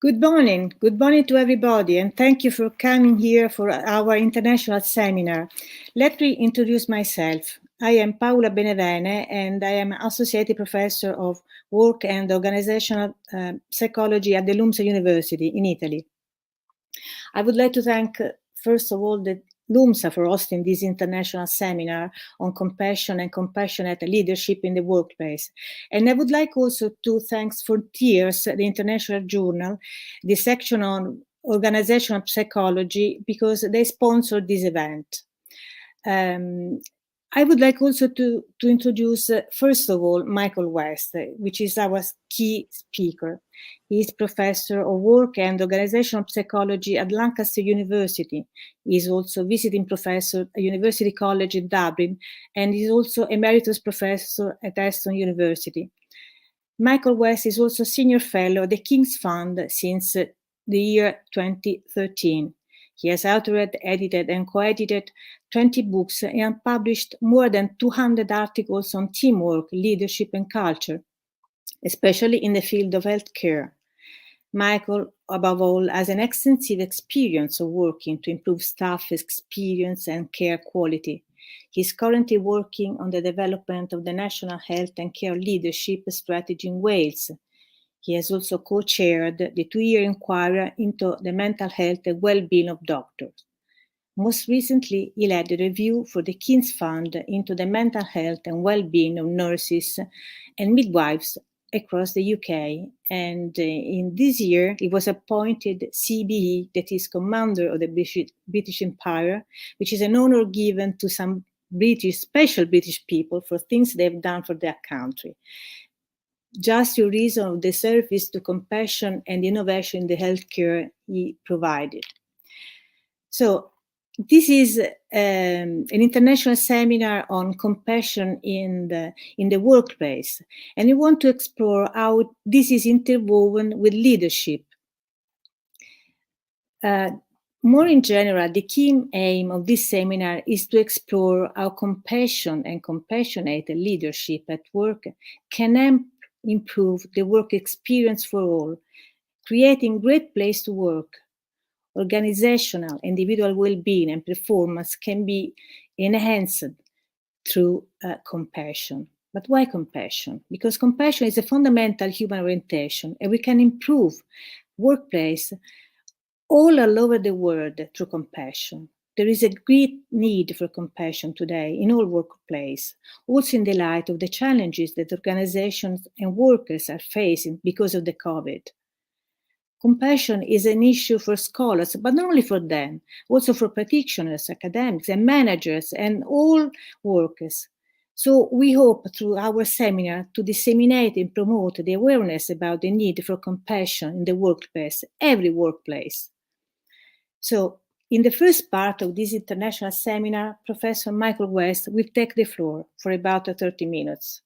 Good morning to everybody, and thank you for coming here for our international seminar. Let me introduce myself. I am Paula Benevene, and I am Associate Professor of Work and Organizational Psychology at the LUMSA University in Italy. I would like to thank, first of all, the LUMSA for hosting this international seminar on compassion and compassionate leadership in the workplace. And I would like also to thank Frontiers, the international journal, the section on organizational psychology, because they sponsored this event. I would like also to introduce, first of all, Michael West, which is our key speaker. He is Professor of Work and Organizational Psychology at Lancaster University. He is also visiting professor at University College in Dublin, and is also Emeritus Professor at Aston University. Michael West is also Senior Fellow at the King's Fund since the year 2013. He has authored, edited, and co-edited 20 books and published more than 200 articles on teamwork, leadership, and culture, especially in the field of healthcare. Michael, above all, has an extensive experience of working to improve staff experience and care quality. He is currently working on the development of the National Health and Care Leadership Strategy in Wales. He has also co-chaired the 2-year inquiry into the mental health and well-being of doctors. Most recently, he led a review for the King's Fund into the mental health and well-being of nurses and midwives across the UK. And in this year, he was appointed CBE, that is Commander of the British Empire, which is an honor given to some special British people for things they've done for their country. Just your reason of the service to compassion and innovation in the healthcare he provided. So this is an international seminar on compassion in the workplace, and we want to explore how this is interwoven with leadership. More in general, the key aim of this seminar is to explore how compassion and compassionate leadership at work can improve the work experience for all, creating a great place to work. Organizational, individual well-being and performance can be enhanced through compassion. But why compassion? Because compassion is a fundamental human orientation, and we can improve workplace all over the world through compassion. There is a great need for compassion today in all workplaces, also in the light of the challenges that organizations and workers are facing because of the COVID. Compassion is an issue for scholars, but not only for them, also for practitioners, academics, and managers, and all workers. So we hope through our seminar to disseminate and promote the awareness about the need for compassion in the workplace, every workplace. So in the first part of this international seminar, Professor Michael West will take the floor for about 30 minutes.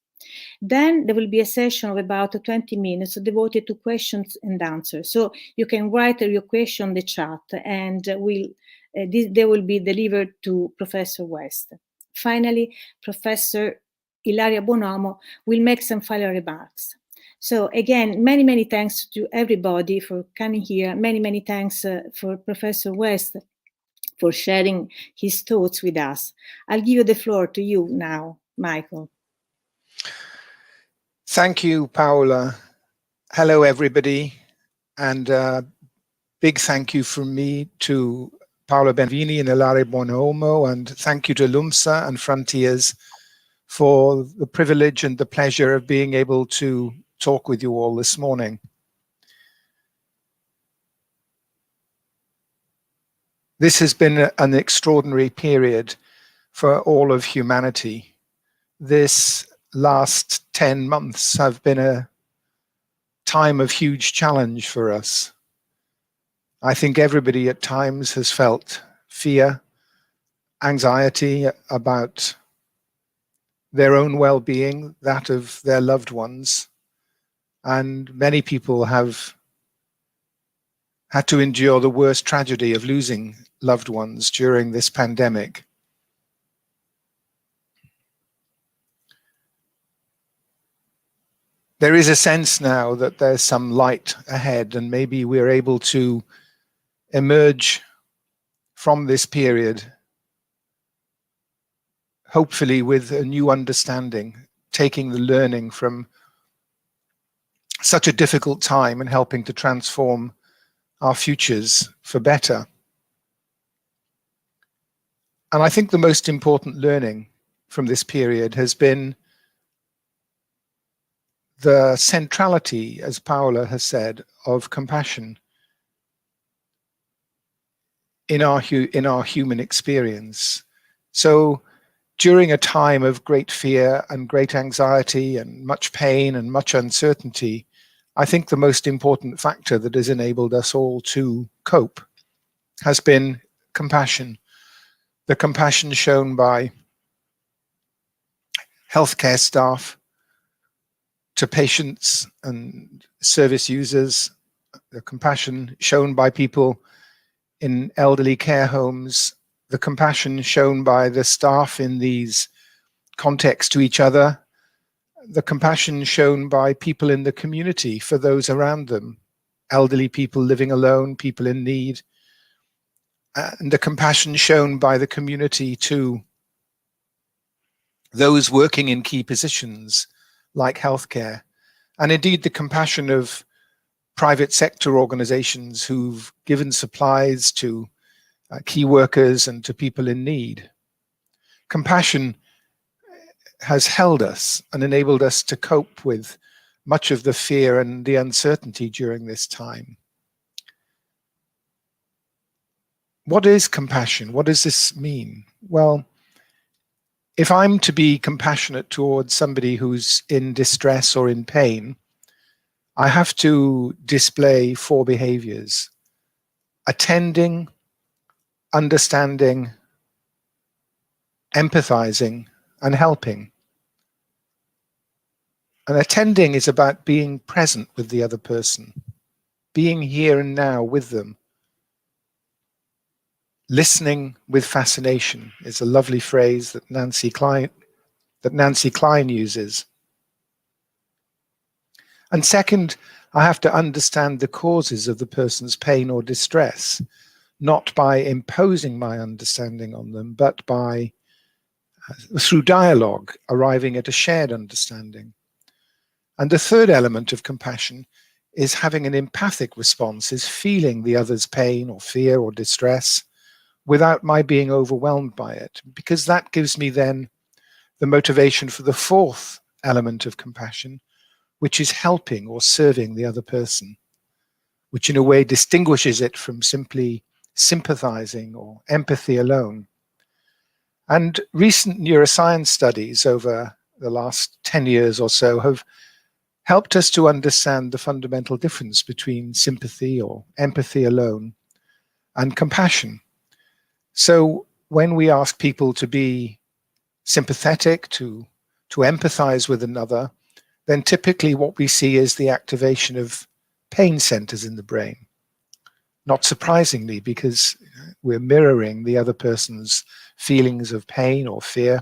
Then there will be a session of about 20 minutes devoted to questions and answers. So you can write your question in the chat, and they will be delivered to Professor West. Finally, Professor Ilaria Buonomo will make some final remarks. So again, many thanks to everybody for coming here. Many thanks for Professor West for sharing his thoughts with us. I'll give you the floor to you now, Michael. Thank you, Paula. Hello, everybody. And big thank you from me to Paula Benevene and Ilaria Buonomo, and thank you to LUMSA and Frontiers for the privilege and the pleasure of being able to talk with you all this morning. This has been an extraordinary period for all of humanity. This last 10 months have been a time of huge challenge for us. I think everybody at times has felt fear, anxiety about their own well-being, that of their loved ones, and many people have had to endure the worst tragedy of losing loved ones during this pandemic. there is a sense now that there's some light ahead, and maybe we're able to emerge from this period, hopefully with a new understanding, taking the learning from such a difficult time and helping to transform our futures for better. And I think the most important learning from this period has been the centrality, as Paula has said, of compassion in our human experience. So during a time of great fear and great anxiety and much pain and much uncertainty, I think the most important factor that has enabled us all to cope has been compassion. The compassion shown by healthcare staff to patients and service users, the compassion shown by people in elderly care homes, the compassion shown by the staff in these contexts to each other, the compassion shown by people in the community for those around them, elderly people living alone, people in need, and the compassion shown by the community to those working in key positions like healthcare, and indeed the compassion of private sector organizations who've given supplies to key workers and to people in need. Compassion has held us and enabled us to cope with much of the fear and the uncertainty during this time. What is compassion? What does this mean? Well, if I'm to be compassionate towards somebody who's in distress or in pain, I have to display 4 behaviors: attending, understanding, empathizing, and helping. And attending is about being present with the other person, being here and now with them. Listening with fascination is a lovely phrase that Nancy Klein uses. And second, I have to understand the causes of the person's pain or distress, not by imposing my understanding on them, but by, through dialogue, arriving at a shared understanding. And the third element of compassion is having an empathic response, is feeling the other's pain or fear or distress without my being overwhelmed by it, because that gives me then the motivation for the fourth element of compassion, which is helping or serving the other person, which in a way distinguishes it from simply sympathizing or empathy alone. And recent neuroscience studies over the last 10 years or so have helped us to understand the fundamental difference between sympathy or empathy alone and compassion. So when we ask people to be sympathetic, to empathize with another, then typically what we see is the activation of pain centers in the brain. Not surprisingly, because we're mirroring the other person's feelings of pain or fear.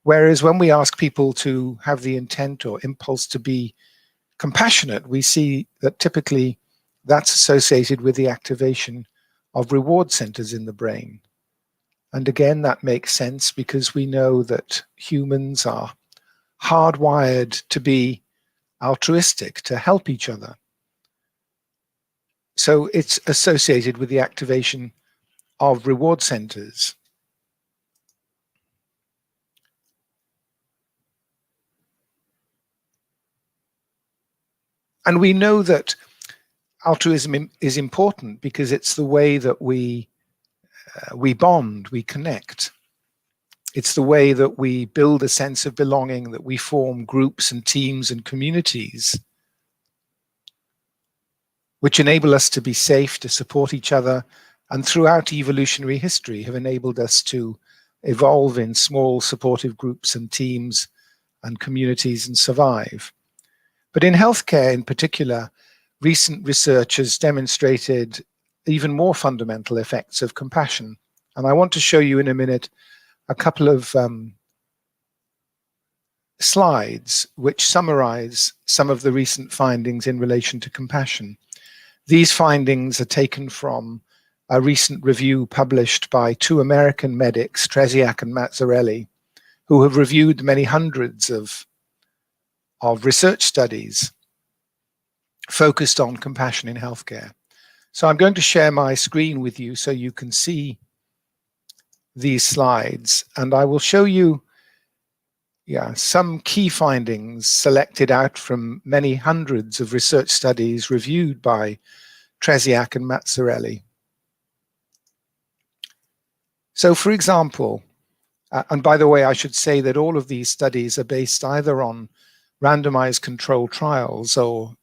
Whereas when we ask people to have the intent or impulse to be compassionate, we see that typically that's associated with the activation of reward centers in the brain. And again, that makes sense because we know that humans are hardwired to be altruistic, to help each other. So it's associated with the activation of reward centers. And we know that altruism is important because it's the way that we bond, we connect. It's the way that we build a sense of belonging, that we form groups and teams and communities, which enable us to be safe, to support each other, and throughout evolutionary history have enabled us to evolve in small supportive groups and teams and communities and survive. But in healthcare in particular, recent research has demonstrated even more fundamental effects of compassion. And I want to show you in a minute a couple of slides which summarize some of the recent findings in relation to compassion. These findings are taken from a recent review published by two American medics, Tresiak and Mazzarelli, who have reviewed many hundreds of research studies focused on compassion in healthcare. So I'm going to share my screen with you so you can see these slides, and I will show you some key findings selected out from many hundreds of research studies reviewed by Tresiak and Mazzarelli. So, for example, and by the way, I should say that all of these studies are based either on randomized controlled trials,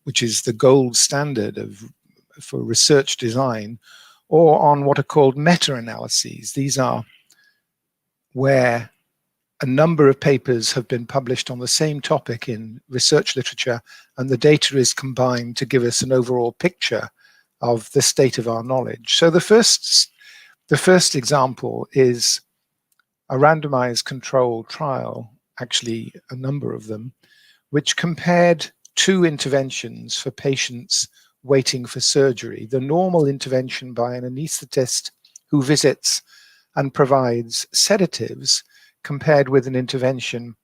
which is the gold standard for research design, or on what are called meta-analyses. These are where a number of papers have been published on the same topic in research literature, and the data is combined to give us an overall picture of the state of our knowledge. So the first example is a randomized controlled trial, actually a number of them, which compared two interventions for patients waiting for surgery: the normal intervention by an anesthetist who visits and provides sedatives, compared with an intervention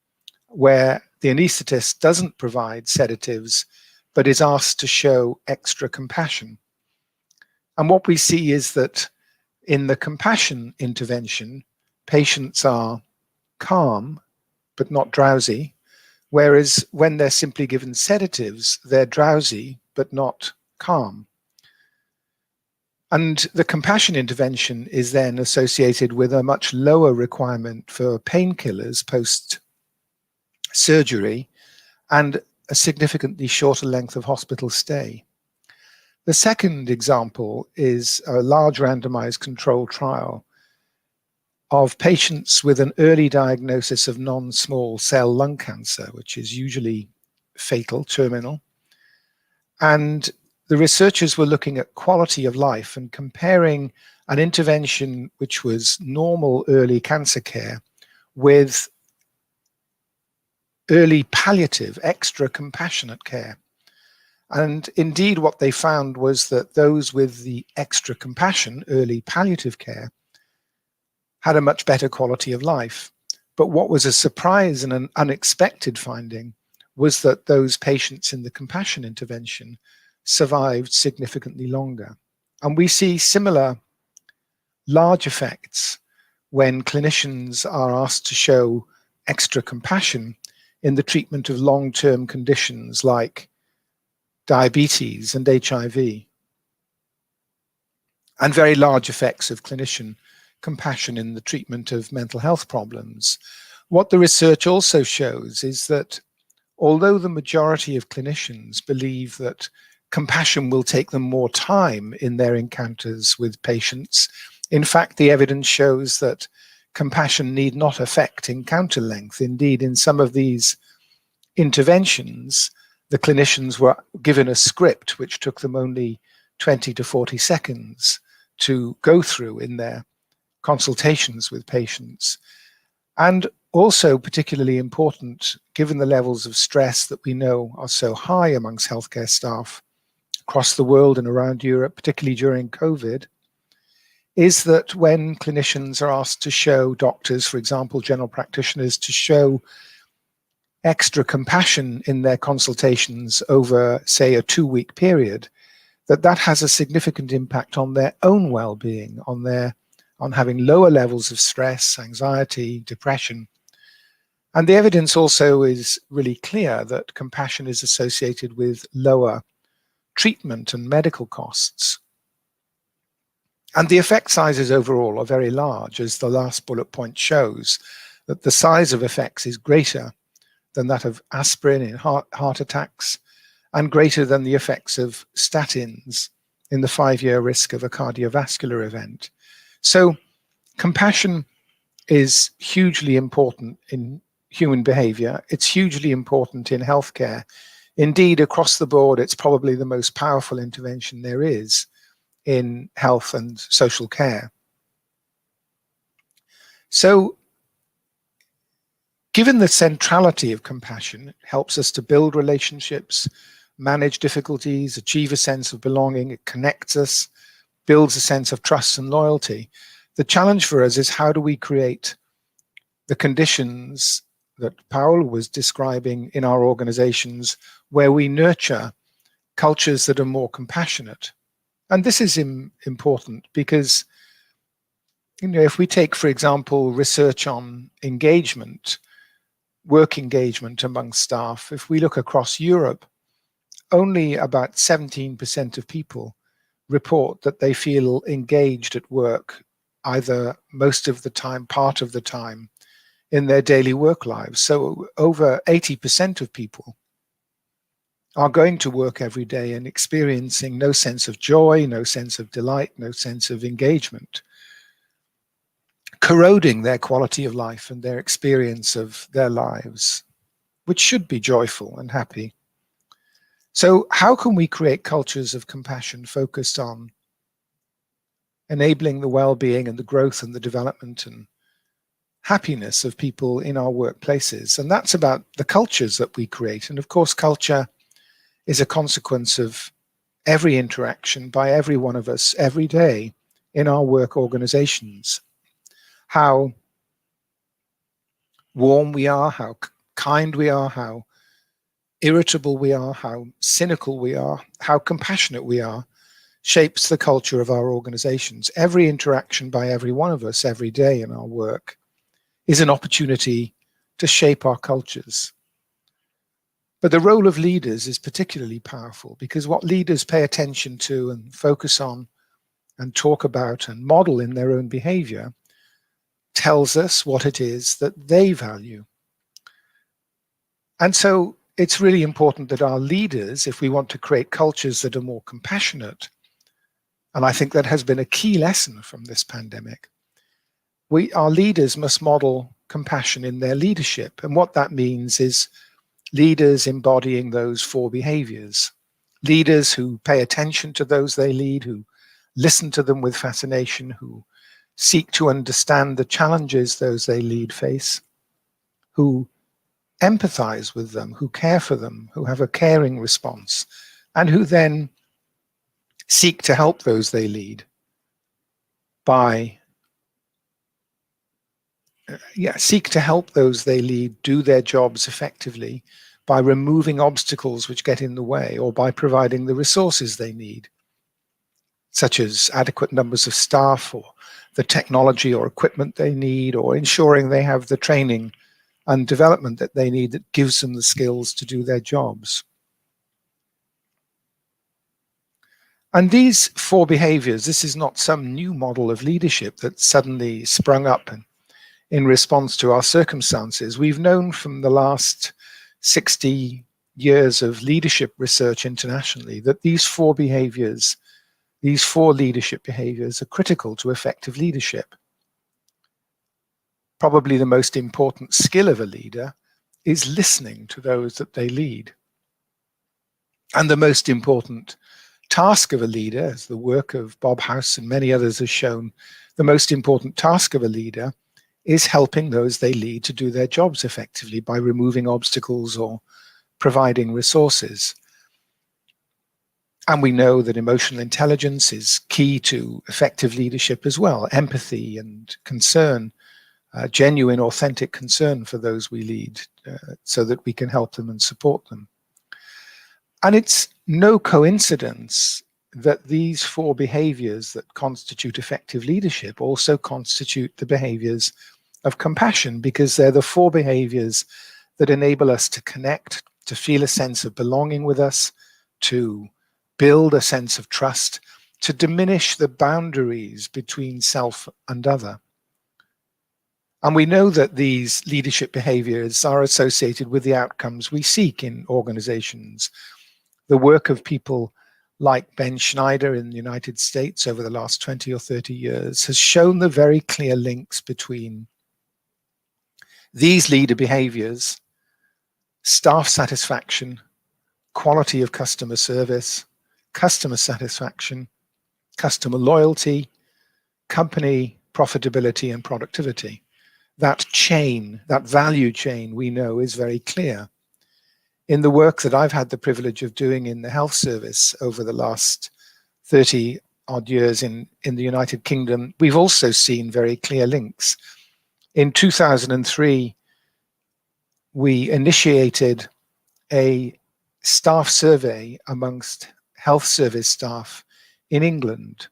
where the anesthetist doesn't provide sedatives but is asked to show extra compassion. And what we see is that in the compassion intervention, patients are calm but not drowsy, whereas when they're simply given sedatives, they're drowsy but not calm. And the compassion intervention is then associated with a much lower requirement for painkillers post-surgery and a significantly shorter length of hospital stay. The second example is a large randomized controlled trial of patients with an early diagnosis of non-small cell lung cancer, which is usually fatal, terminal. And the researchers were looking at quality of life and comparing an intervention which was normal early cancer care with early palliative, extra compassionate care. And indeed, what they found was that those with the extra compassion, early palliative care, had a much better quality of life. But what was a surprise and an unexpected finding was that those patients in the compassion intervention survived significantly longer. And we see similar large effects when clinicians are asked to show extra compassion in the treatment of long-term conditions like diabetes and HIV, and very large effects of clinician compassion in the treatment of mental health problems. What the research also shows is that although the majority of clinicians believe that compassion will take them more time in their encounters with patients, in fact, the evidence shows that compassion need not affect encounter length. Indeed, in some of these interventions, the clinicians were given a script which took them only 20 to 40 seconds to go through in their consultations with patients. And also particularly important, given the levels of stress that we know are so high amongst healthcare staff across the world and around Europe, particularly during COVID, is that when clinicians are asked to show, doctors, for example, general practitioners, to show extra compassion in their consultations over, say, a 2-week period, that has a significant impact on their own well-being, on having lower levels of stress, anxiety, depression. And the evidence also is really clear that compassion is associated with lower treatment and medical costs. And the effect sizes overall are very large, as the last bullet point shows, that the size of effects is greater than that of aspirin in heart attacks, and greater than the effects of statins in the 5-year risk of a cardiovascular event. So compassion is hugely important in human behavior. It's hugely important in healthcare. Indeed, across the board, it's probably the most powerful intervention there is in health and social care. So Given the centrality of compassion, it helps us to build relationships, manage difficulties, achieve a sense of belonging. It connects us, builds a sense of trust and loyalty. The challenge for us is, how do we create the conditions that Paul was describing in our organizations, where we nurture cultures that are more compassionate? And this is important because, if we take, for example, research on engagement, work engagement among staff, if we look across Europe, only about 17% of people report that they feel engaged at work, either most of the time, part of the time, in their daily work lives. So over 80% of people are going to work every day and experiencing no sense of joy, no sense of delight, no sense of engagement, corroding their quality of life and their experience of their lives, which should be joyful and happy. So how can we create cultures of compassion focused on enabling the well-being and the growth and the development and happiness of people in our workplaces? And that's about the cultures that we create. And of course, culture is a consequence of every interaction by every one of us every day in our work organizations. How warm we are, how kind we are, how irritable we are, how cynical we are, how compassionate we are, shapes the culture of our organizations. Every interaction by every one of us every day in our work is an opportunity to shape our cultures. But the role of leaders is particularly powerful, because what leaders pay attention to and focus on and talk about and model in their own behavior tells us what it is that they value. And so it's really important that our leaders, if we want to create cultures that are more compassionate, and I think that has been a key lesson from this pandemic, our leaders must model compassion in their leadership. And what that means is leaders embodying those 4 behaviors. Leaders who pay attention to those they lead, who listen to them with fascination, who seek to understand the challenges those they lead face, who empathize with them, who care for them, who have a caring response, and who then seek to help those they lead by do their jobs effectively by removing obstacles which get in the way, or by providing the resources they need, such as adequate numbers of staff, or the technology or equipment they need, or ensuring they have the training and development that they need that gives them the skills to do their jobs. And these 4 behaviors, this is not some new model of leadership that suddenly sprung up in response to our circumstances. We've known from the last 60 years of leadership research internationally that these 4 behaviors, these 4 leadership behaviors, are critical to effective leadership. Probably the most important skill of a leader is listening to those that they lead. And the most important task of a leader, as the work of Bob House and many others has shown, the most important task of a leader is helping those they lead to do their jobs effectively by removing obstacles or providing resources. And we know that emotional intelligence is key to effective leadership as well. Empathy and concern, genuine, authentic concern for those we lead, so that we can help them and support them. And it's no coincidence that these 4 behaviors that constitute effective leadership also constitute the behaviors of compassion, because they're the 4 behaviors that enable us to connect, to feel a sense of belonging with us, to build a sense of trust, to diminish the boundaries between self and other. And we know that these leadership behaviors are associated with the outcomes we seek in organizations. The work of people like Ben Schneider in the United States over the last 20 or 30 years has shown the very clear links between these leader behaviors, staff satisfaction, quality of customer service, customer satisfaction, customer loyalty, company profitability and productivity. that chain, that value chain, we know is very clear. In the work that I've had the privilege of doing in the health service over the last 30 odd years in the United Kingdom, we've also seen very clear links. In 2003, we initiated a staff survey amongst health service staff in England.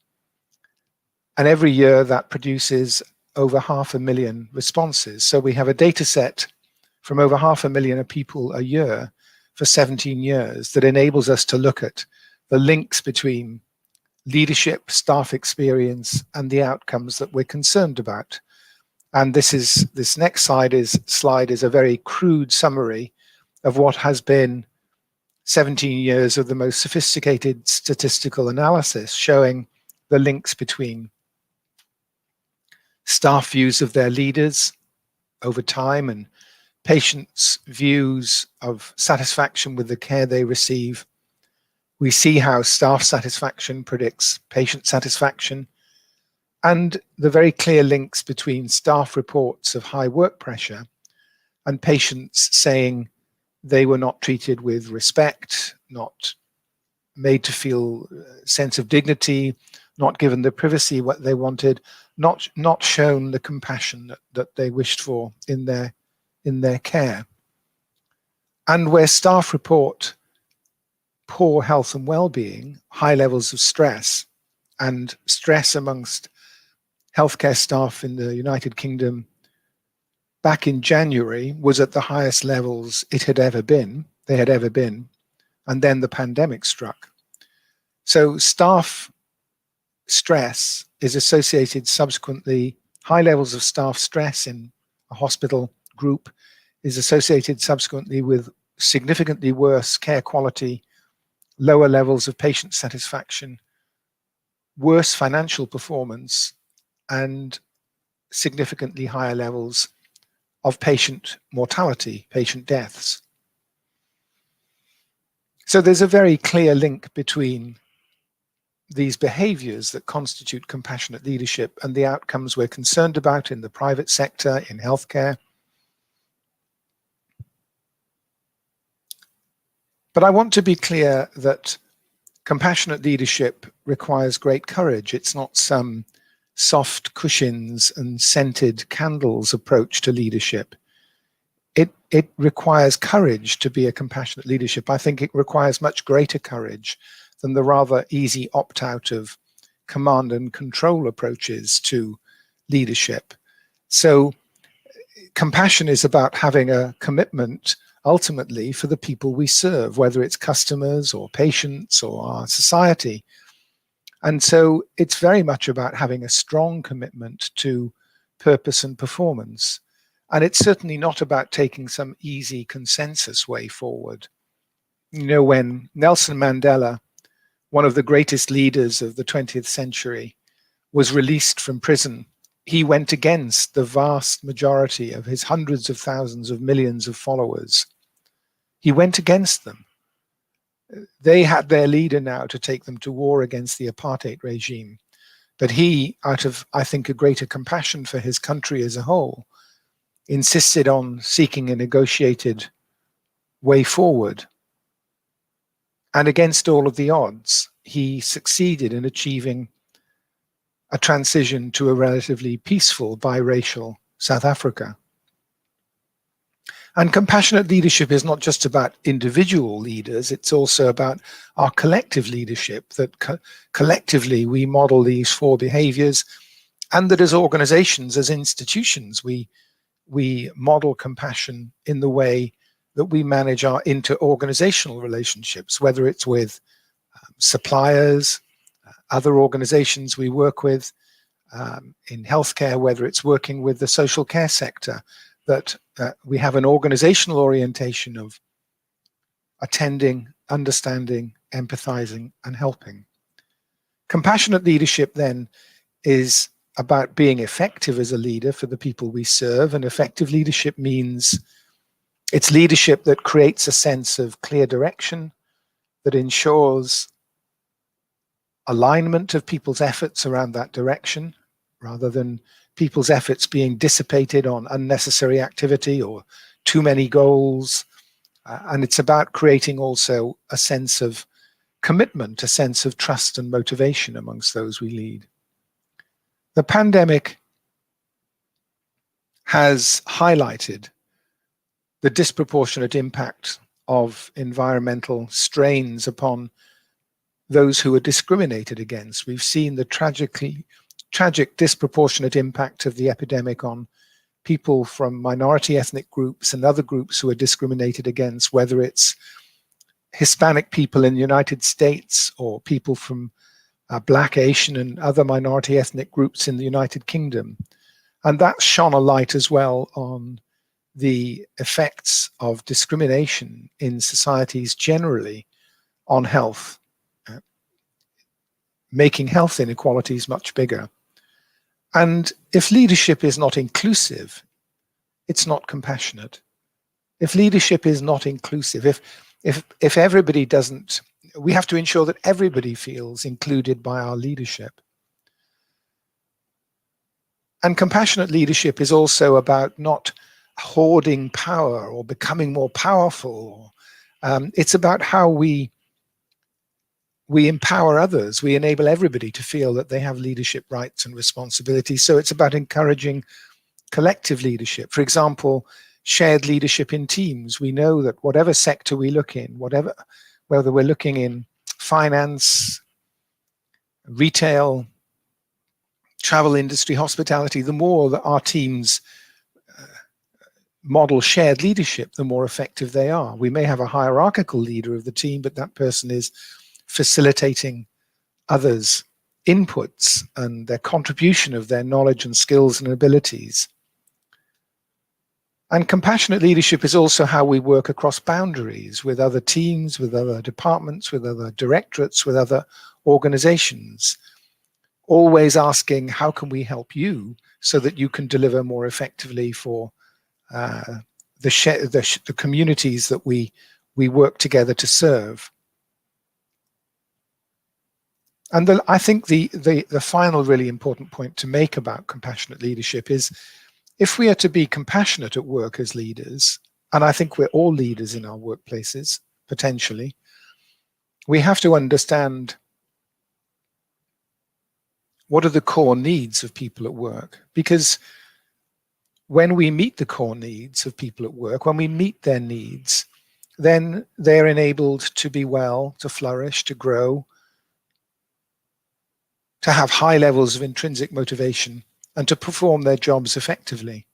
And every year that produces over 500,000 responses. So we have a data set from over 500,000 people a year for 17 years that enables us to look at the links between leadership, staff experience, and the outcomes that we're concerned about. And this next slide is a very crude summary of what has been 17 years of the most sophisticated statistical analysis showing the links between staff views of their leaders over time and patients' views of satisfaction with the care they receive. We see how staff satisfaction predicts patient satisfaction, and the very clear links between staff reports of high work pressure and patients saying they were not treated with respect, not made to feel a sense of dignity, not given the privacy what they wanted, not shown the compassion that they wished for in their care. And where staff report poor health and well-being, high levels of stress, and stress amongst healthcare staff in the United Kingdom back in January was at the highest levels they had ever been, and then the pandemic struck. So staff stress is associated subsequently, high levels of staff stress in a hospital group is associated subsequently with significantly worse care quality, lower levels of patient satisfaction, worse financial performance, and significantly higher levels of patient mortality, patient deaths. So there's a very clear link between these behaviors that constitute compassionate leadership and the outcomes we're concerned about in the private sector, in healthcare. But I want to be clear that compassionate leadership requires great courage. It's not some soft cushions and scented candles approach to leadership. It requires courage to be a compassionate leadership. I think it requires much greater courage than the rather easy opt-out of command and control approaches to leadership. So compassion is about having a commitment ultimately for the people we serve, whether it's customers or patients or our society. And so it's very much about having a strong commitment to purpose and performance. And it's certainly not about taking some easy consensus way forward. You know, when Nelson Mandela, one of the greatest leaders of the 20th century, was released from prison, he went against the vast majority of his hundreds of thousands of millions of followers. He went against them. They had their leader now to take them to war against the apartheid regime. But he, out of, I think, a greater compassion for his country as a whole, insisted on seeking a negotiated way forward. And against all of the odds, he succeeded in achieving a transition to a relatively peaceful biracial South Africa. And compassionate leadership is not just about individual leaders, it's also about our collective leadership, that collectively we model these four behaviors, and that as organizations, as institutions, we model compassion in the way that we manage our inter-organizational relationships, whether it's with suppliers, other organizations we work with, in healthcare, whether it's working with the social care sector, that we have an organizational orientation of attending, understanding, empathizing, and helping. Compassionate leadership then is about being effective as a leader for the people we serve, and effective leadership means it's leadership that creates a sense of clear direction, that ensures alignment of people's efforts around that direction, rather than people's efforts being dissipated on unnecessary activity or too many goals. And it's about creating also a sense of commitment, a sense of trust and motivation amongst those we lead. The pandemic has highlighted the disproportionate impact of environmental strains upon those who are discriminated against. We've seen the tragic disproportionate impact of the epidemic on people from minority ethnic groups and other groups who are discriminated against, whether it's Hispanic people in the United States or people from Black, Asian and other minority ethnic groups in the United Kingdom. And that shone a light as well on the effects of discrimination in societies generally on health, making health inequalities much bigger. And if leadership is not inclusive, it's not compassionate. If leadership is not inclusive, if everybody doesn't, we have to ensure that everybody feels included by our leadership. And compassionate leadership is also about not hoarding power or becoming more powerful. It's about how we empower others. We enable everybody to feel that they have leadership rights and responsibilities. So it's about encouraging collective leadership. For example, shared leadership in teams. We know that whatever sector we look in, whether we're looking in finance, retail, travel industry, hospitality, the more that our teams model shared leadership, the more effective they are. We may have a hierarchical leader of the team, but that person is facilitating others' inputs and their contribution of their knowledge and skills and abilities. And compassionate leadership is also how we work across boundaries with other teams, with other departments, with other directorates, with other organizations. Always asking, how can we help you so that you can deliver more effectively for the communities that we work together to serve. And I think the final really important point to make about compassionate leadership is, if we are to be compassionate at work as leaders, and I think we're all leaders in our workplaces, potentially, we have to understand what are the core needs of people at work. Because when we meet the core needs of people at work, when we meet their needs, then they're enabled to be well, to flourish, to grow, to have high levels of intrinsic motivation, and to perform their jobs effectively.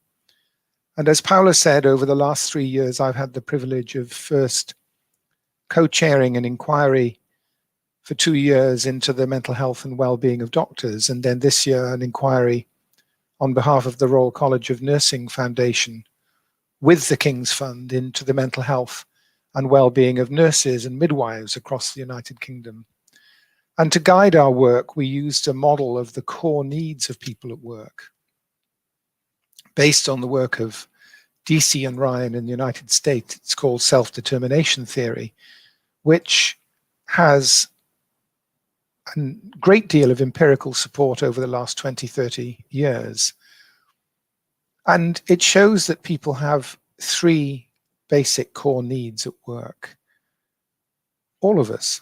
And as Paula said, over the last 3 years, I've had the privilege of first co-chairing an inquiry for 2 years into the mental health and well-being of doctors, and then this year an inquiry on behalf of the Royal College of Nursing Foundation with the King's Fund into the mental health and well-being of nurses and midwives across the United Kingdom. And to guide our work, we used a model of the core needs of people at work, based on the work of DC and Ryan in the United States. It's called self-determination theory, which has a great deal of empirical support over the last 20, 30 years. And it shows that people have 3 basic core needs at work. All of us.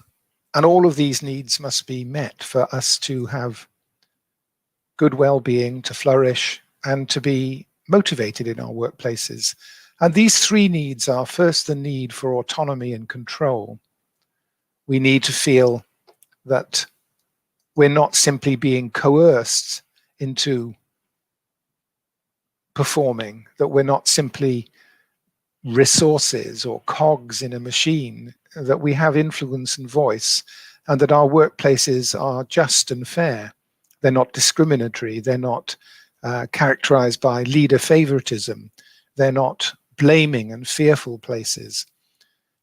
And all of these needs must be met for us to have good well-being, to flourish, and to be motivated in our workplaces. And these 3 needs are, first, the need for autonomy and control. We need to feel that we're not simply being coerced into performing, that we're not simply resources or cogs in a machine, that we have influence and voice, and that our workplaces are just and fair. They're not discriminatory. They're not characterized by leader favoritism. They're not blaming and fearful places.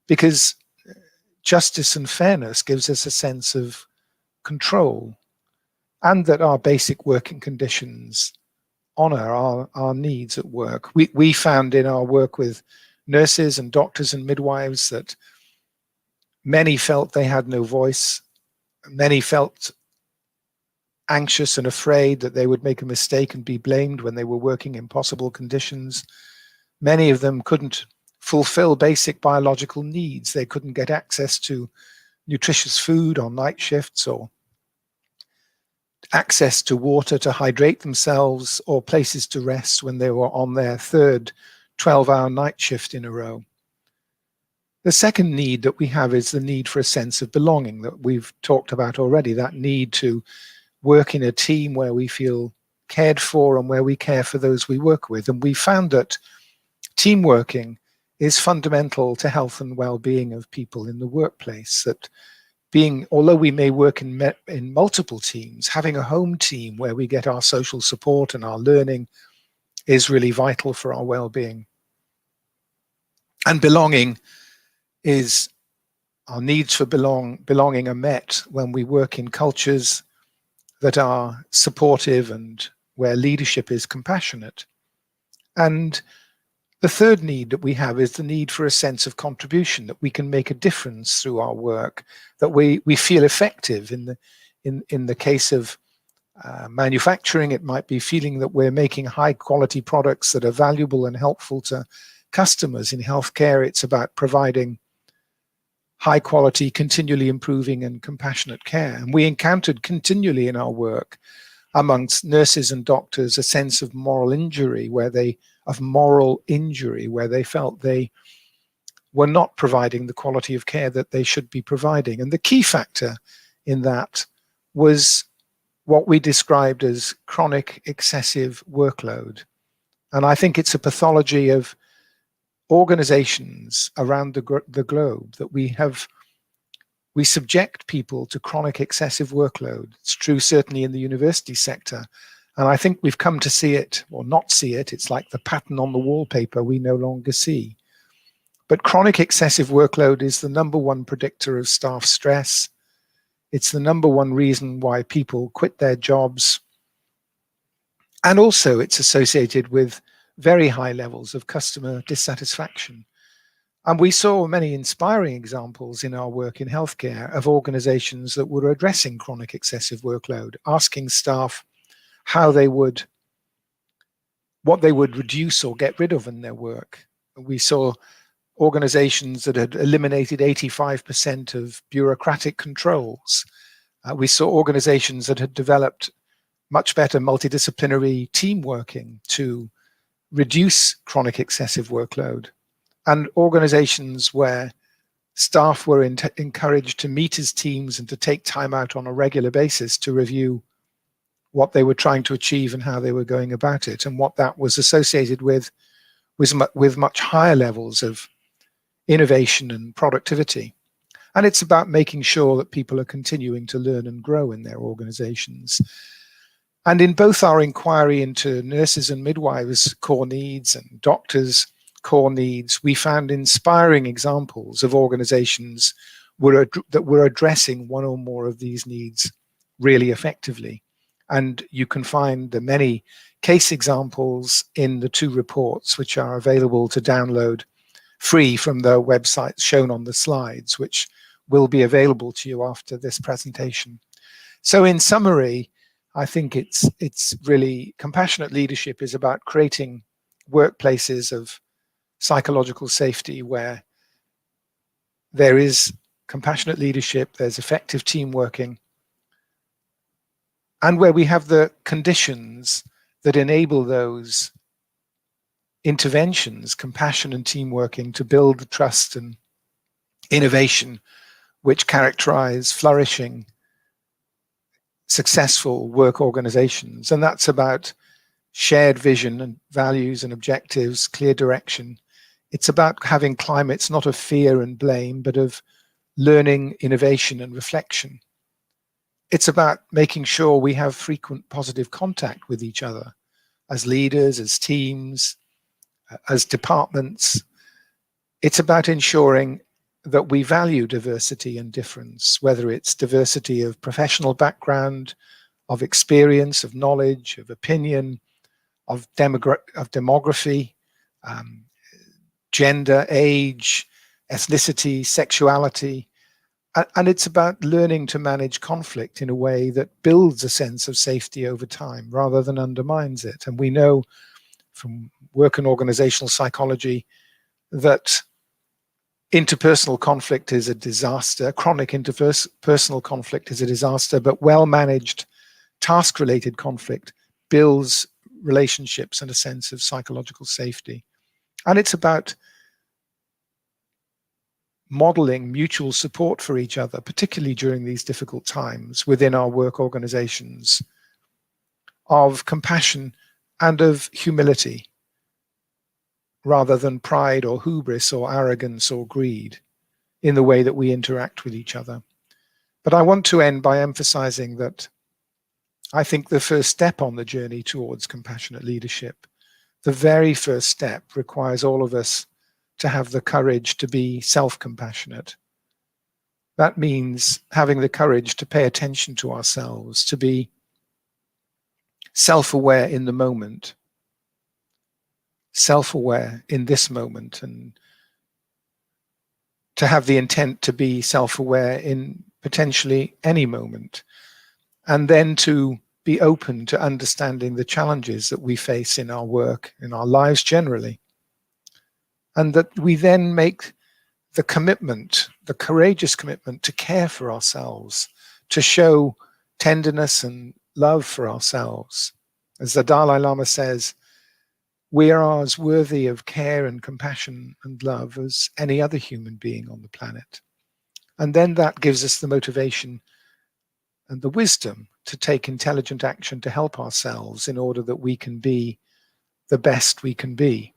Because justice and fairness gives us a sense of control, and that our basic working conditions honor our needs at work. We found in our work with nurses and doctors and midwives that many felt they had no voice. Many felt anxious and afraid that they would make a mistake and be blamed when they were working in impossible conditions. Many of them couldn't fulfill basic biological needs. They couldn't get access to nutritious food on night shifts, or access to water to hydrate themselves, or places to rest when they were on their third 12-hour night shift in a row. The second need that we have is the need for a sense of belonging that we've talked about already, that need to work in a team where we feel cared for and where we care for those we work with. And we found that team working is fundamental to health and well-being of people in the workplace. That although we may work in multiple teams, having a home team where we get our social support and our learning is really vital for our well-being. And belonging is, our needs for belonging are met when we work in cultures that are supportive and where leadership is compassionate. And the third need that we have is the need for a sense of contribution, that we can make a difference through our work, that we feel effective. In the case of manufacturing, it might be feeling that we're making high quality products that are valuable and helpful to customers. In healthcare, it's about providing high quality, continually improving and compassionate care. And we encountered continually in our work amongst nurses and doctors a sense of moral injury where they felt they were not providing the quality of care that they should be providing. And the key factor in that was what we described as chronic excessive workload. And I think it's a pathology of organizations around the globe that we subject people to chronic excessive workload. It's true certainly in the university sector. And I think we've come to see it or not see it. It's like the pattern on the wallpaper we no longer see. But chronic excessive workload is the number one predictor of staff stress. It's the number one reason why people quit their jobs. And also it's associated with very high levels of customer dissatisfaction. And we saw many inspiring examples in our work in healthcare of organizations that were addressing chronic excessive workload, asking staff what they would reduce or get rid of in their work. We saw organizations that had eliminated 85% of bureaucratic controls. We saw organizations that had developed much better multidisciplinary team working to reduce chronic excessive workload, and organizations where staff were encouraged to meet as teams and to take time out on a regular basis to review what they were trying to achieve and how they were going about it. And what that was associated with was with much higher levels of innovation and productivity. And it's about making sure that people are continuing to learn and grow in their organizations. And in both our inquiry into nurses and midwives' core needs and doctors' core needs, we found inspiring examples of organizations that were addressing one or more of these needs really effectively. And you can find the many case examples in the two reports, which are available to download free from the websites shown on the slides, which will be available to you after this presentation. So in summary, I think it's really, compassionate leadership is about creating workplaces of psychological safety where there is compassionate leadership, there's effective team working, and where we have the conditions that enable those interventions, compassion and team working, to build the trust and innovation which characterize flourishing, successful work organizations. And that's about shared vision and values and objectives, clear direction. It's about having climates not of fear and blame, but of learning, innovation, and reflection. It's about making sure we have frequent positive contact with each other as leaders, as teams, as departments. It's about ensuring that we value diversity and difference, whether it's diversity of professional background, of experience, of knowledge, of opinion, of demography, gender, age, ethnicity, sexuality, And it's about learning to manage conflict in a way that builds a sense of safety over time rather than undermines it. And we know from work in organizational psychology that interpersonal conflict is a disaster, chronic interpersonal conflict is a disaster, but well-managed task-related conflict builds relationships and a sense of psychological safety. And it's about modeling mutual support for each other, particularly during these difficult times within our work organizations, of compassion and of humility, rather than pride or hubris or arrogance or greed in the way that we interact with each other. But I want to end by emphasizing that I think the first step on the journey towards compassionate leadership, the very first step, requires all of us to have the courage to be self-compassionate. That means having the courage to pay attention to ourselves, to be self-aware in the moment, self-aware in this moment, and to have the intent to be self-aware in potentially any moment, and then to be open to understanding the challenges that we face in our work, in our lives generally. And that we then make the commitment, the courageous commitment to care for ourselves, to show tenderness and love for ourselves. As the Dalai Lama says, we are as worthy of care and compassion and love as any other human being on the planet. And then that gives us the motivation and the wisdom to take intelligent action to help ourselves in order that we can be the best we can be,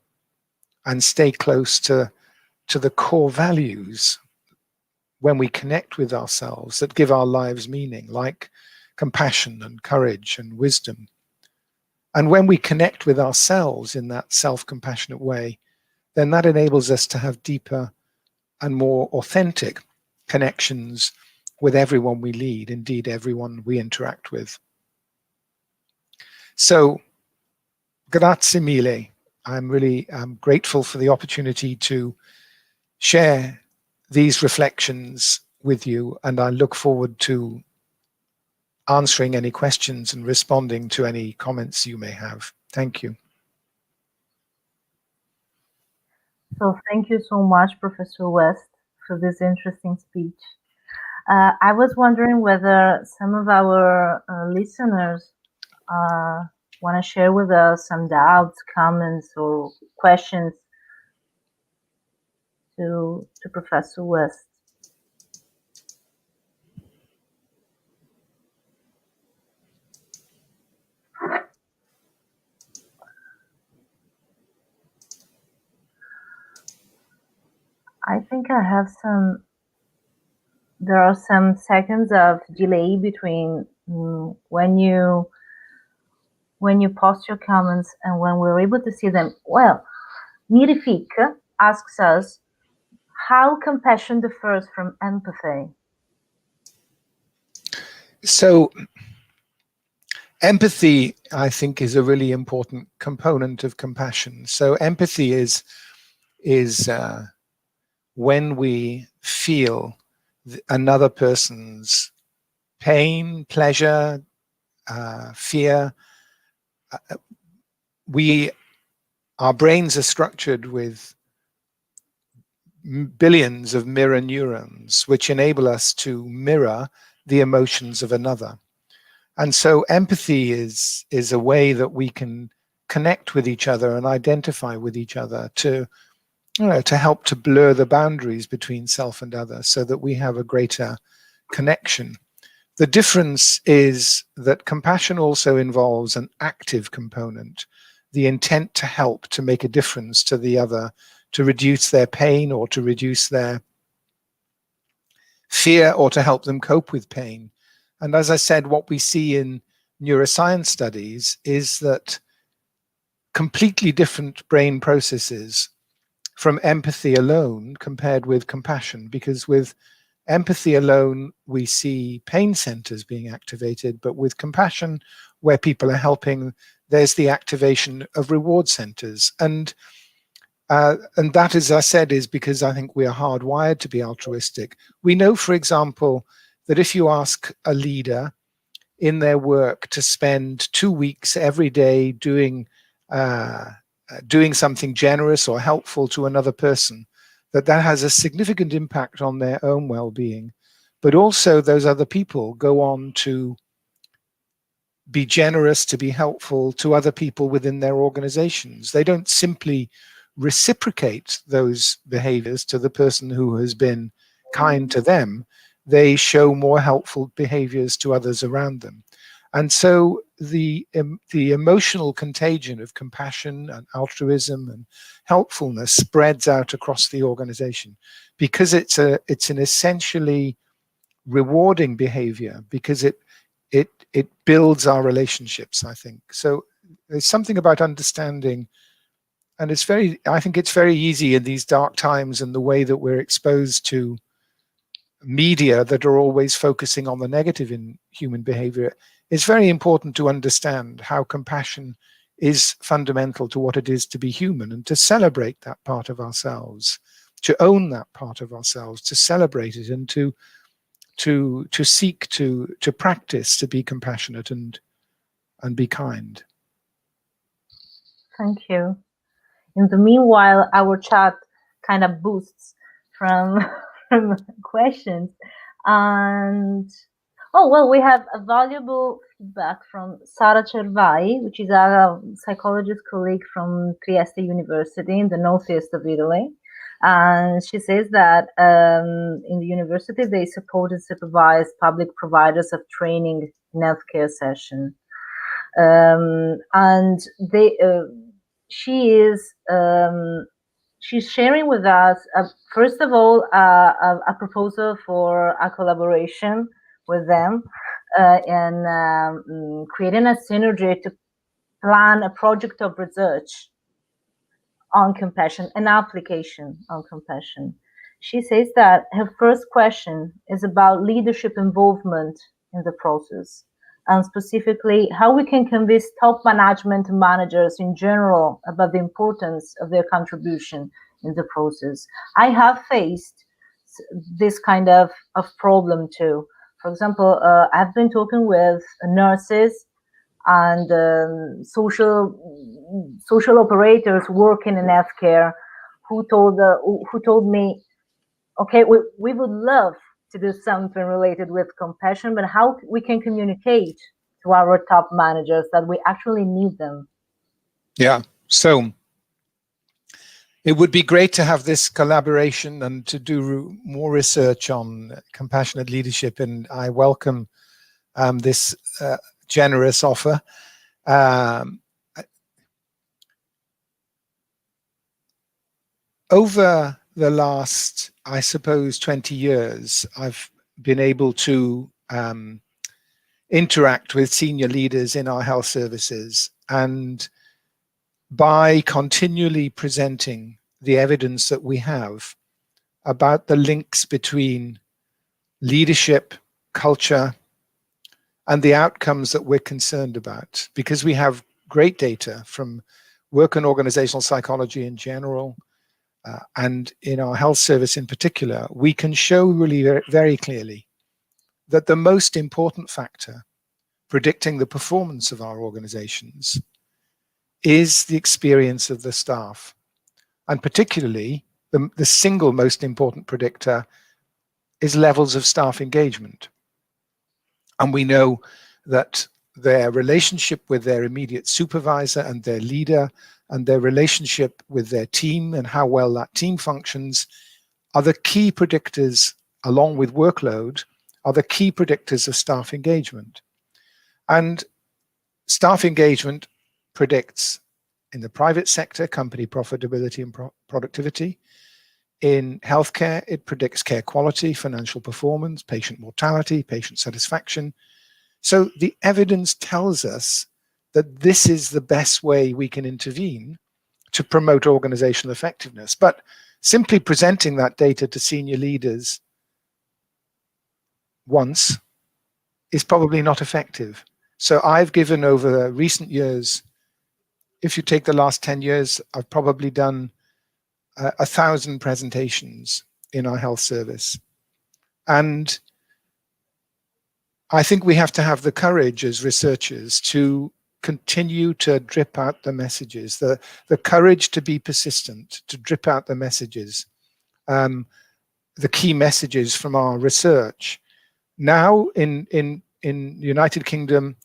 and stay close to the core values when we connect with ourselves that give our lives meaning, like compassion and courage and wisdom. And when we connect with ourselves in that self-compassionate way, then that enables us to have deeper and more authentic connections with everyone we lead, indeed everyone we interact with. So, grazie mille. I'm really grateful for the opportunity to share these reflections with you, and I look forward to answering any questions and responding to any comments you may have. Thank you. So thank you so much, Professor West, for this interesting speech. I was wondering whether some of our listeners want to share with us some doubts, comments, or questions to Professor West. I think I have some. There are some seconds of delay between when you post your comments and when we're able to see them. Well, Mirifik asks us how compassion differs from empathy. So empathy, I think, is a really important component of compassion. So empathy is when we feel another person's pain, pleasure, fear. Our brains are structured with billions of mirror neurons, which enable us to mirror the emotions of another. And so empathy is a way that we can connect with each other and identify with each other to help to blur the boundaries between self and other so that we have a greater connection. The difference is that compassion also involves an active component, the intent to help, to make a difference to the other, to reduce their pain or to reduce their fear or to help them cope with pain. And as I said, what we see in neuroscience studies is that completely different brain processes from empathy alone compared with compassion, because with empathy alone, we see pain centers being activated, but with compassion, where people are helping, there's the activation of reward centers. And And that, as I said, is because I think we are hardwired to be altruistic. We know, for example, that if you ask a leader in their work to spend 2 weeks every day doing something generous or helpful to another person, that has a significant impact on their own well-being. But also those other people go on to be generous, to be helpful to other people within their organizations. They don't simply reciprocate those behaviors to the person who has been kind to them. They show more helpful behaviors to others around them. And so the emotional contagion of compassion and altruism and helpfulness spreads out across the organization, because it's an essentially rewarding behavior, because it builds our relationships, I think. So there's something about understanding, and I think it's very easy in these dark times and the way that we're exposed to media that are always focusing on the negative in human behavior. It's very important to understand how compassion is fundamental to what it is to be human, and to celebrate that part of ourselves, to own that part of ourselves, to celebrate it, and to seek to practice to be compassionate and be kind. Thank you. In the meanwhile, our chat kind of boosts from questions. And we have a valuable feedback from Sara Cervai, which is a psychologist colleague from Trieste University in the northeast of Italy. And she says that in the university, they support and supervise public providers of training in healthcare session. And she's sharing with us, first of all, a proposal for a collaboration with them and creating a synergy to plan a project of research on compassion, an application on compassion. She says that her first question is about leadership involvement in the process, and specifically how we can convince top management and managers in general about the importance of their contribution in the process. I have faced this kind of problem too. For example, I've been talking with nurses and social operators working in healthcare who told me, okay, we would love to do something related with compassion, but how we can communicate to our top managers that we actually need them. Yeah, so it would be great to have this collaboration and to do more research on compassionate leadership, and I welcome this generous offer. Over the last, I suppose, 20 years, I've been able to interact with senior leaders in our health services, and by continually presenting the evidence that we have about the links between leadership, culture, and the outcomes that we're concerned about, because we have great data from work and organizational psychology in general, and in our health service in particular, we can show really very, very clearly that the most important factor predicting the performance of our organizations is the experience of the staff. And particularly, the single most important predictor is levels of staff engagement. And we know that their relationship with their immediate supervisor and their leader, and their relationship with their team and how well that team functions, are the key predictors, along with workload, are the key predictors of staff engagement. And staff engagement predicts, in the private sector, company profitability and productivity. In healthcare, it predicts care quality, financial performance, patient mortality, patient satisfaction. So the evidence tells us that this is the best way we can intervene to promote organizational effectiveness. But simply presenting that data to senior leaders once is probably not effective. So I've given, over recent years, if you take the last 10 years, I've probably done 1,000 presentations in our health service. And I think we have to have the courage as researchers to continue to drip out the messages, the courage to be persistent, to drip out the messages, the key messages from our research. Now in the United Kingdom,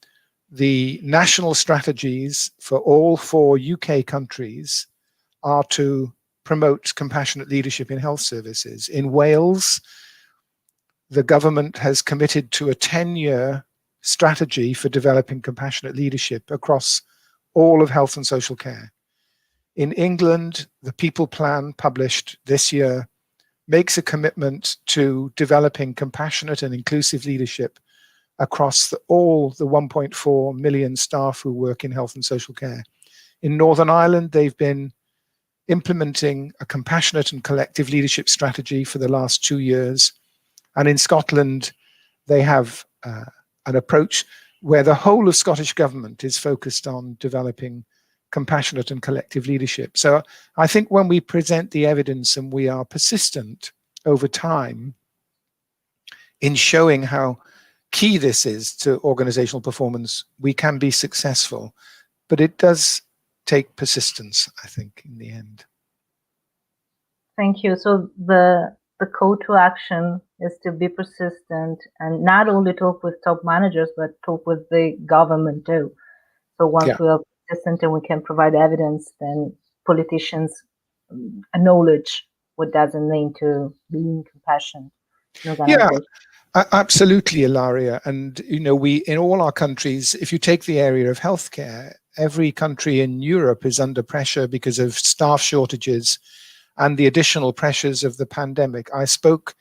the national strategies for all 4 UK countries are to promote compassionate leadership in health services. In Wales, the government has committed to a 10-year strategy for developing compassionate leadership across all of health and social care. In England, the People Plan, published this year, makes a commitment to developing compassionate and inclusive leadership across all the 1.4 million staff who work in health and social care. In Northern Ireland, they've been implementing a compassionate and collective leadership strategy for the last 2 years. And in Scotland, they have an approach where the whole of Scottish government is focused on developing compassionate and collective leadership. So I think when we present the evidence and we are persistent over time in showing how key this is to organizational performance, we can be successful. But it does take persistence, I think, in the end. Thank you. So the call to action is to be persistent and not only talk with top managers, but talk with the government too. So once we are persistent and we can provide evidence, then politicians acknowledge what does it mean to be in compassion. Yeah, absolutely, Ilaria. And, you know, we, in all our countries, if you take the area of healthcare, every country in Europe is under pressure because of staff shortages and the additional pressures of the pandemic. I spoke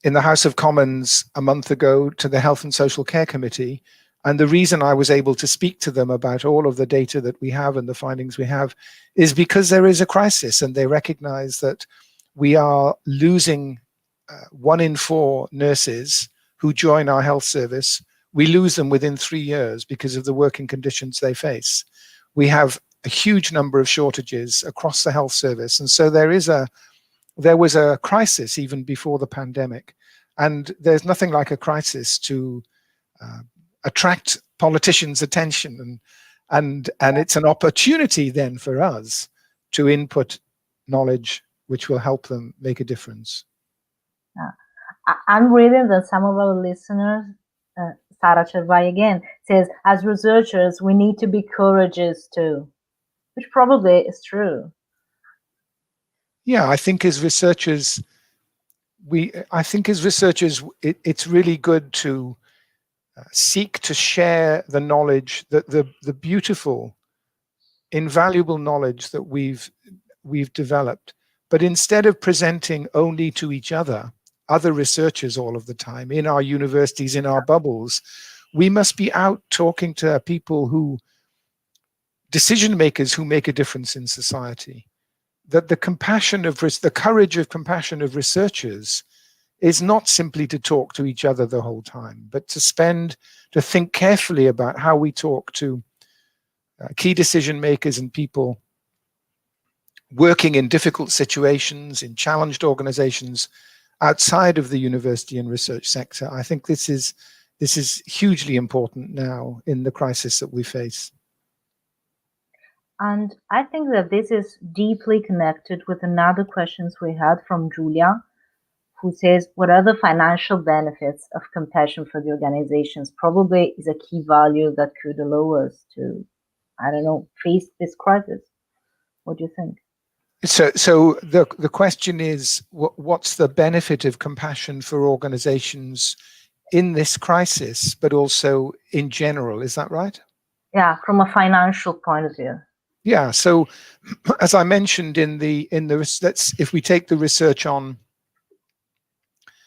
in the House of Commons a month ago to the Health and Social Care Committee, and the reason I was able to speak to them about all of the data that we have and the findings we have is because there is a crisis, and they recognize that we are losing 1 in 4 nurses who join our health service. We lose them within 3 years because of the working conditions they face. We have a huge number of shortages across the health service. And so there was a crisis even before the pandemic. And there's nothing like a crisis to attract politicians' attention. And it's an opportunity then for us to input knowledge which will help them make a difference. I'm reading that some of our listeners, Sara Cervai again, says, as researchers, we need to be courageous too, which probably is true. Yeah, I think as researchers, it's really good to seek to share the knowledge, that the beautiful, invaluable knowledge that we've developed. But instead of presenting only to each other researchers all of the time in our universities, in our bubbles, we must be out talking to people decision makers who make a difference in society. That the courage of compassion of researchers is not simply to talk to each other the whole time, but to think carefully about how we talk to key decision makers and people working in difficult situations, in challenged organizations outside of the university and research sector. I think this is hugely important now in the crisis that we face. And I think that this is deeply connected with another questions we had from Julia, who says, what are the financial benefits of compassion for the organizations? Probably is a key value that could allow us to, I don't know, face this crisis. What do you think? So the question is, what's the benefit of compassion for organizations in this crisis, but also in general? Is that right? Yeah, from a financial point of view. Yeah. So, as I mentioned if we take the research on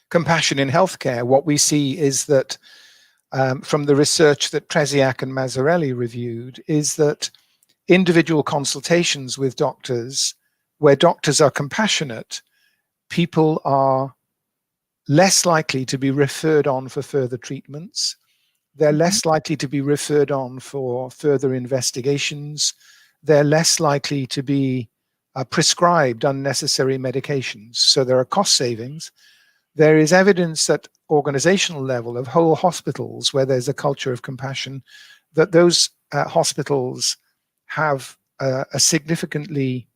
compassion in healthcare, what we see is that from the research that Tresiak and Mazzarelli reviewed, is that individual consultations with doctors, where doctors are compassionate, people are less likely to be referred on for further treatments. They're less likely to be referred on for further investigations. They're less likely to be prescribed unnecessary medications. So there are cost savings. There is evidence at organizational level of whole hospitals where there's a culture of compassion, that those hospitals have a significantly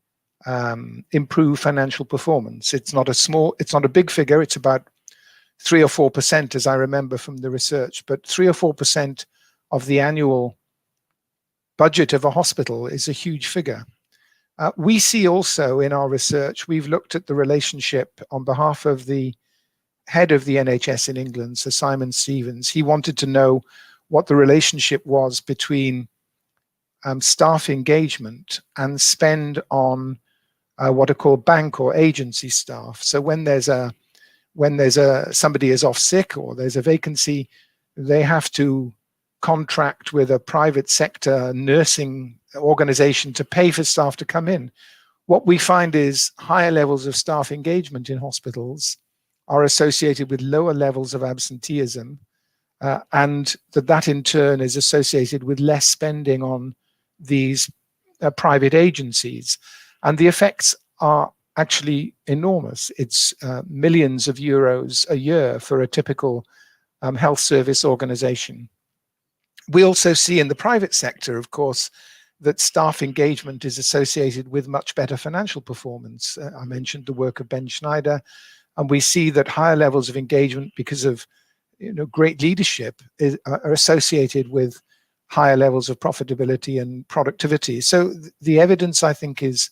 improved financial performance. It's not a big figure. It's about 3 or 4%, as I remember from the research, but 3 or 4% of the annual budget of a hospital is a huge figure. We see also in our research, we've looked at the relationship on behalf of the head of the NHS in England, Sir Simon Stevens. He wanted to know what the relationship was between staff engagement and spend on what are called bank or agency staff. So when somebody is off sick or there's a vacancy, they have to contract with a private sector nursing organization to pay for staff to come in. What we find is higher levels of staff engagement in hospitals are associated with lower levels of absenteeism, and that in turn is associated with less spending on these private agencies. And the effects are actually enormous. It's millions of euros a year for a typical health service organization. We also see in the private sector, of course, that staff engagement is associated with much better financial performance. I mentioned the work of Ben Schneider, and we see that higher levels of engagement because of great leadership are associated with higher levels of profitability and productivity. So the evidence, I think, is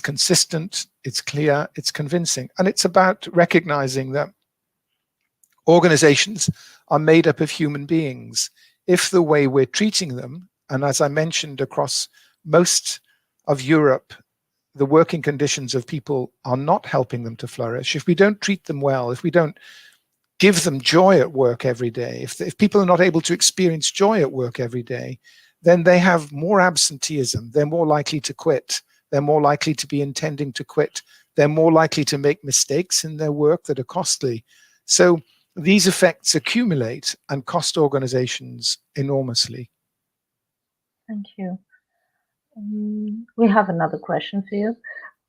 consistent, it's clear, it's convincing, and it's about recognizing that organizations are made up of human beings. If the way we're treating them, and as I mentioned, across most of Europe, the working conditions of people are not helping them to flourish. If we don't treat them well, if we don't give them joy at work every day, if people are not able to experience joy at work every day, then they have more absenteeism, they're more likely to quit, they're more likely to be intending to quit, they're more likely to make mistakes in their work that are costly. So these effects accumulate and cost organizations enormously. Thank you. We have another question for you.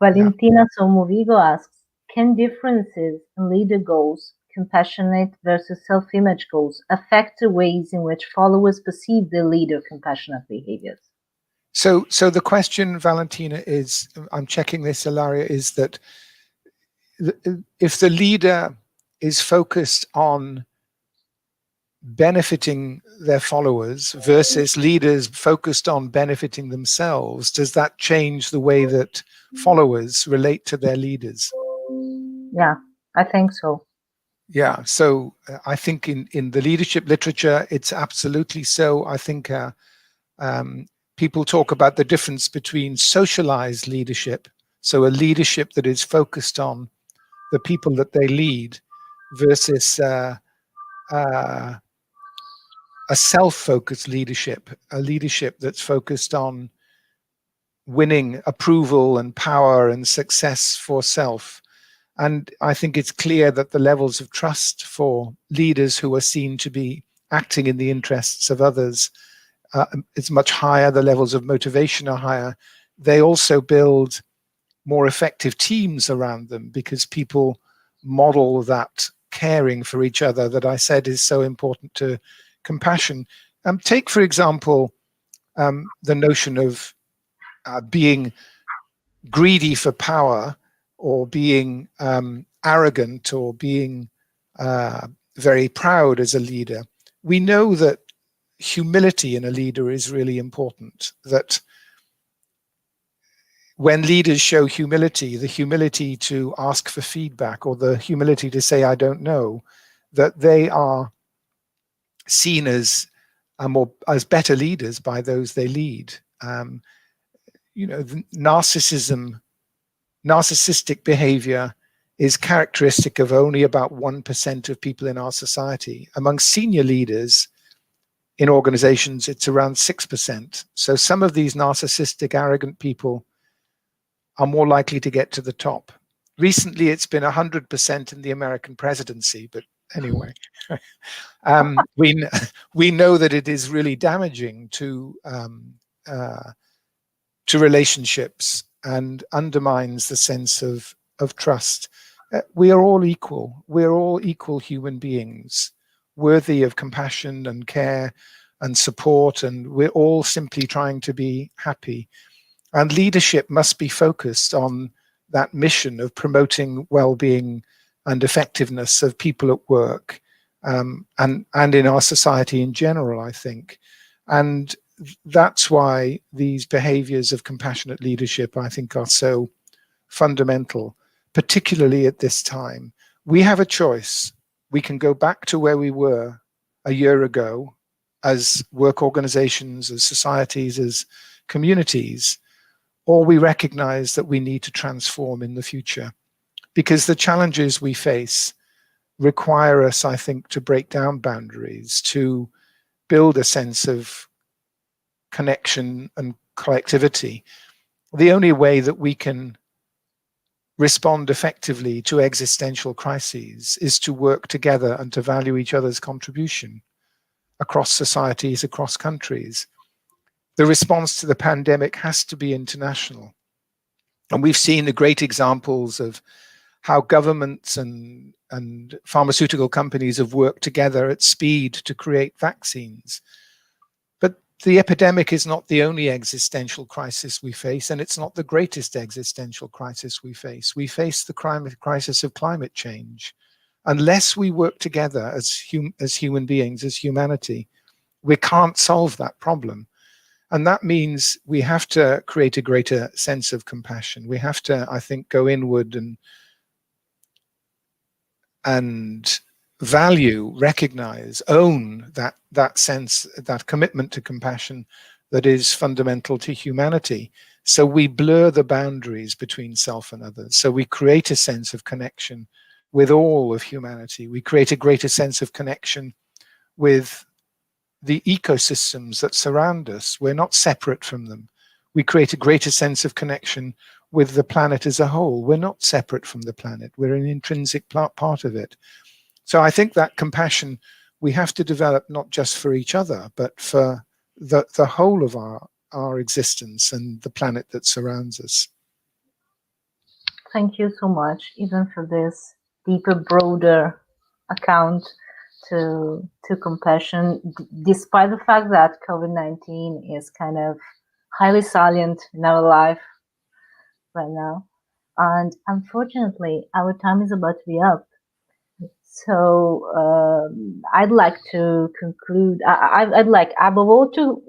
Valentina Somovigo asks, can differences in leader goals, compassionate versus self-image goals, affect the ways in which followers perceive the leader compassionate behaviors? So the question, Valentina, is, I'm checking this, Ilaria, is that if the leader is focused on benefiting their followers versus leaders focused on benefiting themselves, does that change the way that followers relate to their leaders? Yeah, I think so. Yeah, so I think in the leadership literature, it's absolutely so. I think people talk about the difference between socialized leadership, so a leadership that is focused on the people that they lead, versus a self-focused leadership, a leadership that's focused on winning approval and power and success for self. And I think it's clear that the levels of trust for leaders who are seen to be acting in the interests of others is much higher. The levels of motivation are higher. They also build more effective teams around them because people model that caring for each other that I said is so important to compassion. Take, for example, the notion of being greedy for power, or being arrogant, or being very proud as a leader. We know that humility in a leader is really important, that when leaders show humility, the humility to ask for feedback, or the humility to say, I don't know, that they are seen as better leaders by those they lead. Narcissistic behavior is characteristic of only about 1% of people in our society. Among senior leaders in organizations, it's around 6%. So some of these narcissistic, arrogant people are more likely to get to the top. Recently, it's been 100% in the American presidency, but anyway, we know that it is really damaging to relationships and undermines the sense of trust. We are all equal. We're all equal human beings, worthy of compassion and care and support, and we're all simply trying to be happy. And leadership must be focused on that mission of promoting well-being and effectiveness of people at work, and in our society in general, I think. And that's why these behaviors of compassionate leadership, I think, are so fundamental, particularly at this time. We have a choice. We can go back to where we were a year ago as work organizations, as societies, as communities, or we recognize that we need to transform in the future, because the challenges we face require us, I think, to break down boundaries, to build a sense of connection and collectivity. The only way that we can respond effectively to existential crises is to work together and to value each other's contribution across societies, across countries. The response to the pandemic has to be international. And we've seen the great examples of how governments and pharmaceutical companies have worked together at speed to create vaccines. But the epidemic is not the only existential crisis we face, and it's not the greatest existential crisis we face. We face the crisis of climate change. Unless we work together as human beings, as humanity, we can't solve that problem. And that means we have to create a greater sense of compassion. We have to, I think, go inward and value, recognize, own that sense, that commitment to compassion that is fundamental to humanity. So we blur the boundaries between self and others. So we create a sense of connection with all of humanity. We create a greater sense of connection with the ecosystems that surround us. We're not separate from them. We create a greater sense of connection with the planet as a whole. We're not separate from the planet. We're an intrinsic part of it. So I think that compassion we have to develop not just for each other, but for the whole of our existence and the planet that surrounds us. Thank you so much, even for this deeper, broader account to compassion, despite the fact that COVID-19 is kind of highly salient in our life right now. And unfortunately, our time is about to be up. So I'd like to conclude. I'd like, above all, to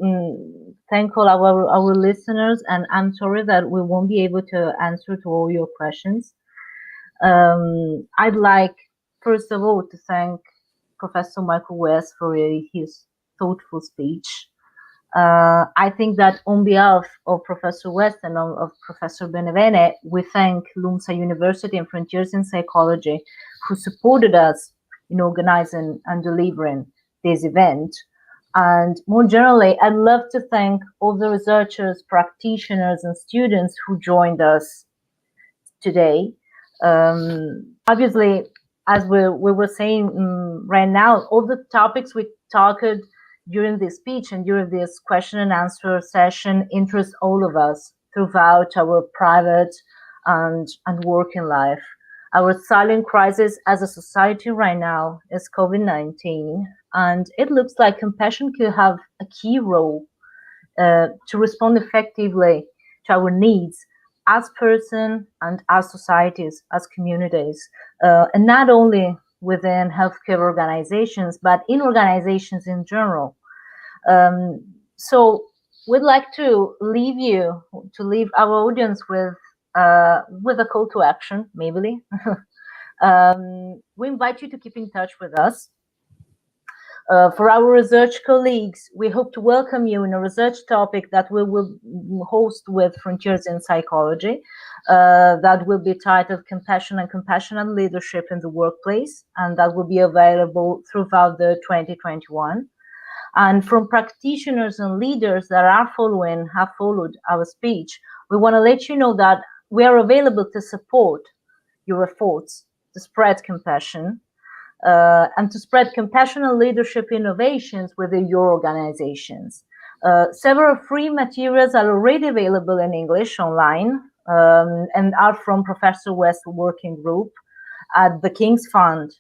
thank all our listeners, and I'm sorry that we won't be able to answer to all your questions. I'd like, first of all, to thank Professor Michael West for his thoughtful speech. I think that on behalf of Professor West and of Professor Benevene, we thank LUMSA University and Frontiers in Psychology, who supported us in organizing and delivering this event. And more generally, I'd love to thank all the researchers, practitioners, and students who joined us today. Obviously, as we were saying right now, all the topics we talked during this speech and during this question and answer session interest all of us throughout our private and working life. Our silent crisis as a society right now is COVID-19, and it looks like compassion could have a key role to respond effectively to our needs as person and as societies, as communities, and not only within healthcare organizations, but in organizations in general. So we'd like to leave our audience with a call to action, maybe. We invite you to keep in touch with us. For our research colleagues, we hope to welcome you in a research topic that we will host with Frontiers in Psychology, that will be titled Compassion and Compassionate Leadership in the Workplace, and that will be available throughout the 2021. And from practitioners and leaders that have followed our speech, we want to let you know that we are available to support your efforts to spread compassion, and to spread compassionate leadership innovations within your organizations. Several free materials are already available in English online and are from Professor West's working group at the King's Fund.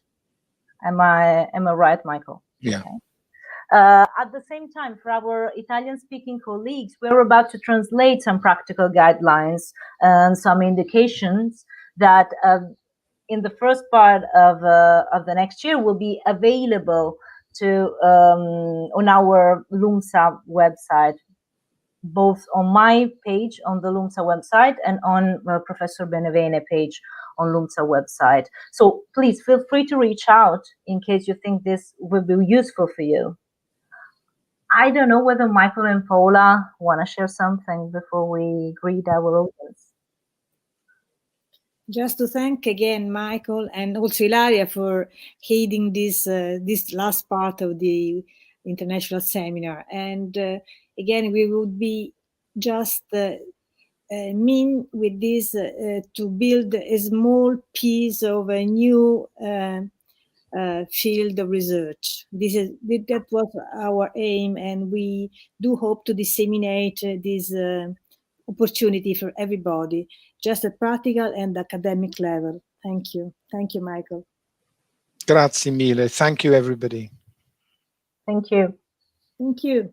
Am I right, Michael? Yeah. Okay. At the same time, for our Italian-speaking colleagues, we're about to translate some practical guidelines and some indications that in the first part of the next year will be available to on our LUMSA website, both on my page on the LUMSA website and on Professor Benevene page on LUMSA website. So please feel free to reach out in case you think this will be useful for you. I don't know whether Michael and Paula want to share something before we greet our audience. Just to thank again Michael and also Ilaria for heading this last part of the international seminar. And again, we would be just mean with this to build a small piece of a new field of research. That was our aim, and we do hope to disseminate this opportunity for everybody, just at practical and academic level. Thank you. Thank you, Michael. Grazie mille. Thank you, everybody. Thank you. Thank you.